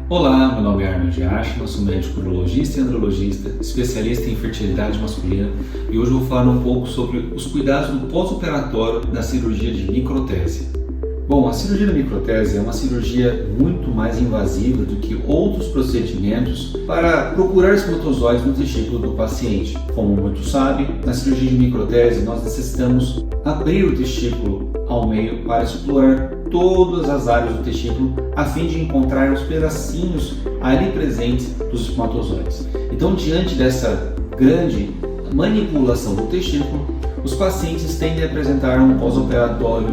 Olá, meu nome é Arnold Ashman, sou médico urologista e andrologista, especialista em fertilidade masculina e hoje eu vou falar um pouco sobre os cuidados no pós-operatório da cirurgia de microtese. Bom, a cirurgia da microtese é uma cirurgia muito mais invasiva do que outros procedimentos para procurar espermatozoides no testículo do paciente. Como muitos sabem, na cirurgia de microtese nós necessitamos abrir o testículo ao meio para explorar todas as áreas do testículo a fim de encontrar os pedacinhos ali presentes dos espermatozoides. Então, diante dessa grande manipulação do testículo, os pacientes tendem a apresentar um pós-operatório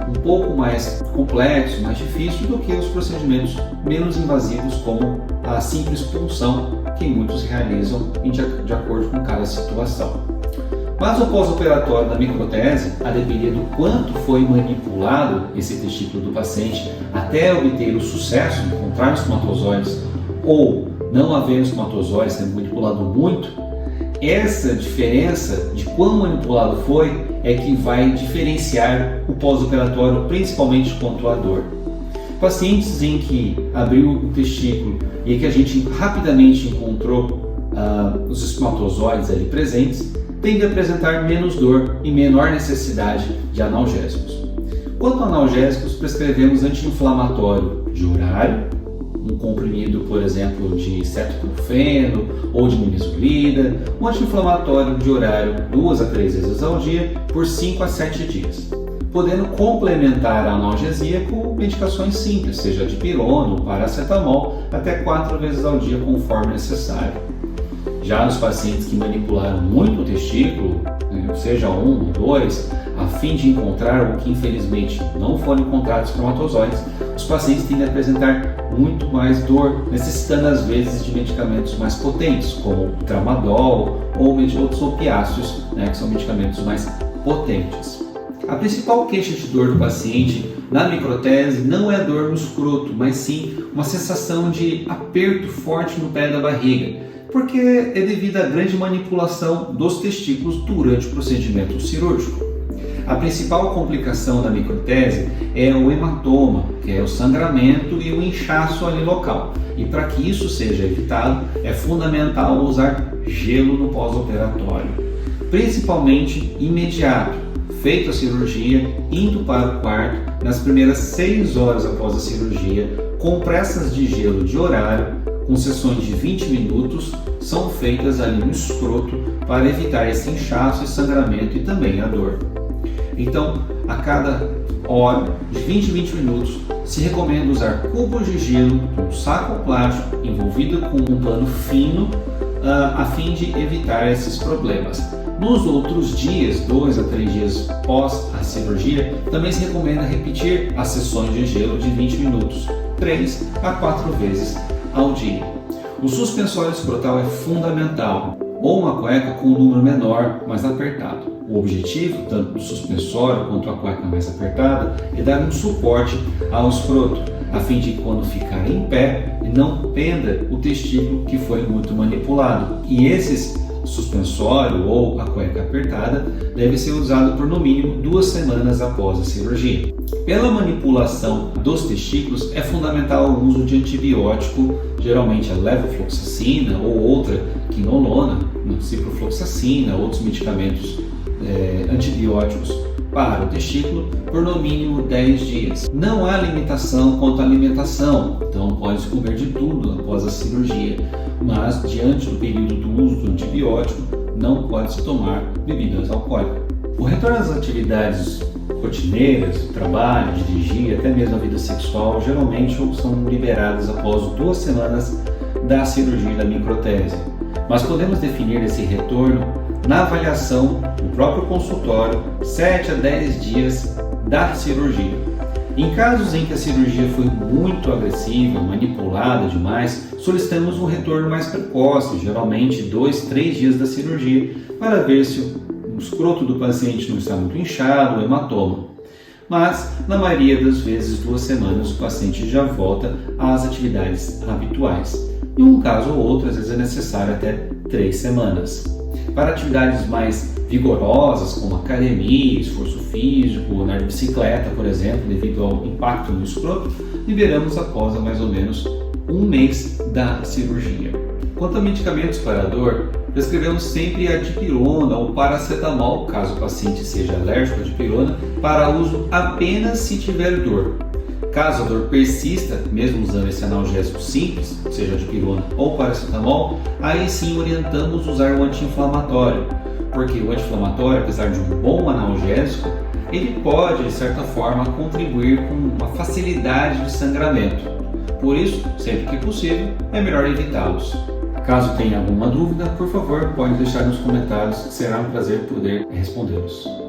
um pouco mais complexo, mais difícil do que os procedimentos menos invasivos, como a simples punção, que muitos realizam de acordo com cada situação. Mas o pós-operatório da microtese, a depender do quanto foi manipulado esse testículo do paciente até obter o sucesso de encontrar os espermatozoides ou não haver espermatozoides sendo manipulado muito, essa diferença de quão manipulado foi é que vai diferenciar o pós-operatório, principalmente quanto à dor. Pacientes em que abriu o testículo e que a gente rapidamente encontrou os espermatozoides ali presentes, tende a apresentar menos dor e menor necessidade de analgésicos. Quanto a analgésicos, prescrevemos anti-inflamatório de horário, um comprimido, por exemplo, de cetoprofeno ou de midazolam, um anti-inflamatório de horário 2 a 3 vezes ao dia por 5 a 7 dias, podendo complementar a analgesia com medicações simples, seja dipirona ou paracetamol, até 4 vezes ao dia, conforme necessário. Já nos pacientes que manipularam muito o testículo, seja um ou dois, a fim de encontrar o que infelizmente não foram encontrados espermatozoides, os pacientes tendem a apresentar muito mais dor, necessitando às vezes de medicamentos mais potentes, como tramadol ou outros opiáceos, que são medicamentos mais potentes. A principal queixa de dor do paciente na microtese não é a dor no escroto, mas sim uma sensação de aperto forte no pé da barriga, porque é devido à grande manipulação dos testículos durante o procedimento cirúrgico. A principal complicação da microtese é o hematoma, que é o sangramento e o inchaço ali local. E para que isso seja evitado, é fundamental usar gelo no pós-operatório, principalmente imediato, feita a cirurgia, indo para o quarto, nas primeiras 6 horas após a cirurgia, compressas de gelo de horário, com sessões de 20 minutos, são feitas ali no escroto para evitar esse inchaço e sangramento e também a dor. Então, a cada hora, de 20 a 20 minutos, se recomenda usar cubos de gelo, um saco plástico envolvido com um pano fino, a fim de evitar esses problemas. Nos outros dias, 2 a 3 dias pós a cirurgia, também se recomenda repetir as sessões de gelo de 20 minutos, 3 a 4 vezes ao dia. O suspensório escrotal é fundamental, ou uma cueca com um número menor, mais apertado. O objetivo, tanto do suspensório quanto a cueca mais apertada, é dar um suporte ao escroto, a fim de que quando ficar em pé, não penda o testículo que foi muito manipulado. E esses suspensório ou a cueca apertada deve ser usado por no mínimo 2 semanas após a cirurgia. Pela manipulação dos testículos é fundamental o uso de antibiótico, geralmente a levofloxacina ou outra quinolona, ciprofloxacina, outros medicamentos antibióticos para o testículo por no mínimo 10 dias. Não há limitação quanto à alimentação, então pode comer de tudo após a cirurgia, mas diante do período do uso do antibiótico não pode-se tomar bebidas alcoólicas. O retorno às atividades rotineiras, trabalho, dirigir, até mesmo a vida sexual, geralmente são liberadas após 2 semanas da cirurgia da microtese, mas podemos definir esse retorno na avaliação do próprio consultório 7 a 10 dias da cirurgia. Em casos em que a cirurgia foi muito agressiva, manipulada demais, solicitamos um retorno mais precoce, geralmente 2 a 3 dias da cirurgia, para ver se o escroto do paciente não está muito inchado ou hematoma. Mas, na maioria das vezes, 2 semanas o paciente já volta às atividades habituais. Em um caso ou outro, às vezes é necessário até 3 semanas. Para atividades mais vigorosas, como academia, esforço físico, andar de bicicleta, por exemplo, devido ao impacto no escroto, liberamos após mais ou menos 1 mês da cirurgia. Quanto a medicamentos para a dor, prescrevemos sempre a dipirona ou paracetamol, caso o paciente seja alérgico à dipirona, para uso apenas se tiver dor. Caso a dor persista, mesmo usando esse analgésico simples, seja dipirona ou paracetamol, aí sim orientamos usar o anti-inflamatório, porque o anti-inflamatório, apesar de um bom analgésico, ele pode, de certa forma, contribuir com uma facilidade de sangramento. Por isso, sempre que possível, é melhor evitá-los. Caso tenha alguma dúvida, por favor, pode deixar nos comentários, será um prazer poder respondê-los.